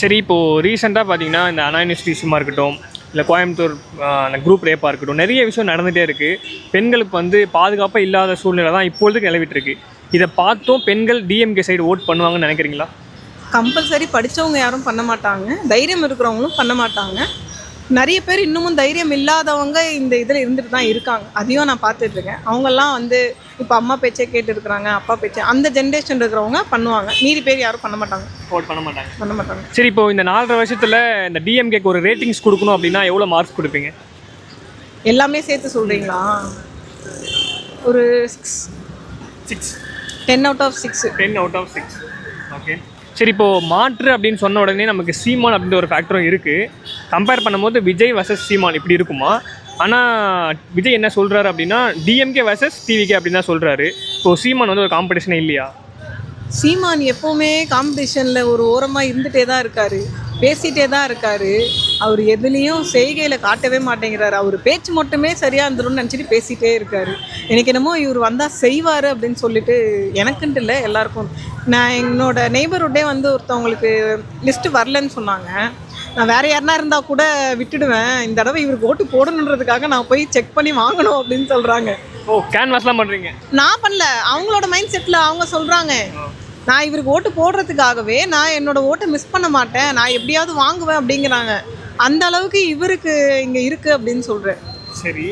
சரி, இப்போது ரீசெண்டாக பார்த்தீங்கன்னா இந்த அண்ணா யூனிவர்சிட்டி விஷயமா இருக்கட்டும், இல்லை கோயம்புத்தூர் அந்த குரூப் ரேப்பாக இருக்கட்டும், நிறைய விஷயம் நடந்துகிட்டே இருக்குது. பெண்களுக்கு வந்து பாதுகாப்பாக இல்லாத சூழ்நிலை தான் இப்பொழுதுக்கு நிலவிட்டு இருக்கு. இதை பார்த்தும் பெண்கள் டிஎம்கே சைடு ஓட் பண்ணுவாங்கன்னு நினைக்கிறீங்களா? கம்பல்சரி படித்தவங்க யாரும் பண்ண மாட்டாங்க, தைரியம் இருக்கிறவங்களும் பண்ண மாட்டாங்க. நிறைய பேர் இன்னமும் தைரியம் இல்லாதவங்க இந்த இதில் இருந்துட்டு தான் இருக்காங்க. அதையும் நான் பார்த்துட்ருக்கேன். அவங்கெல்லாம் வந்து இப்போ அம்மா பேச்சே கேட்டு இருக்கிறாங்க, அப்பா பேச்சே அந்த ஜென்ரேஷன் இருக்கிறவங்க பண்ணுவாங்க. மீதி பேர் யாரும் பண்ண மாட்டாங்க. ஓட் பண்ண மாட்டாங்க. பண்ண மாட்டாங்க. சரி, இப்போது இந்த 4.5 வருஷத்தில் இந்த டிஎம்கேக்கு ஒரு ரேட்டிங்ஸ் கொடுக்கணும் அப்படின்னா எவ்வளோ மார்க்ஸ் கொடுப்பீங்க? எல்லாமே சேர்த்து சொல்கிறீங்களா? ஒரு 6. 10 out of 6. 10 out of 6. Okay. சரி, இப்போது மாற்று அப்படின்னு சொன்ன உடனே நமக்கு சீமான் அப்படின்ற ஒரு ஃபேக்டரும் இருக்குது. கம்பேர் பண்ணும்போது விஜய் வர்சஸ் சீமான் இப்படி இருக்குமா? ஆனால் விஜய் என்ன சொல்கிறாரு அப்படின்னா டிஎம்கே வர்சஸ் டிவிகே அப்படின்னு தான் சொல்கிறாரு. இப்போது சீமான் வந்து ஒரு காம்படிஷனே இல்லையா? சீமான் எப்போவுமே காம்படிஷனில் ஒரு ஓரமாக இருந்துகிட்டே தான் இருக்கார், பேசிகிட்டே தான் இருக்கார். அவர் எதுலேயும் செய்கையில் காட்டவே மாட்டேங்கிறார். அவர் பேச்சு மட்டுமே சரியாக இருந்துரும்னு நினச்சிட்டு பேசிகிட்டே இருக்கார். எனக்கு என்னமோ இவர் வந்தால் செய்வார் அப்படின்னு சொல்லிட்டு எனக்குன்ட்டு இல்லை, எல்லாருக்கும். நான் என்னோடய நெய்பர்ஹுட்டே வந்து ஒருத்தவங்களுக்கு லிஸ்ட்டு வரலன்னு சொன்னாங்க. நான் வேறு யாருனா இருந்தால் கூட விட்டுடுவேன், இந்த தடவை இவருக்கு ஓட்டு போடணுன்றதுக்காக நான் போய் செக் பண்ணி வாங்கணும் அப்படின்னு சொல்கிறாங்க. ஓ, கேன்வாஸ்லாம் பண்ணுறீங்க? நான் பண்ணல, அவங்களோட மைண்ட் செட்டில் அவங்க சொல்கிறாங்க. நான் இவருக்கு ஓட்டு போடுறதுக்காகவே நான் என்னோடய ஓட்டை மிஸ் பண்ண மாட்டேன், நான் எப்படியாவது வாங்குவேன் அப்படிங்கிறாங்க. அந்த அளவுக்கு இவருக்கு இங்கே இருக்குது அப்படின்னு சொல்கிறேன். சரி.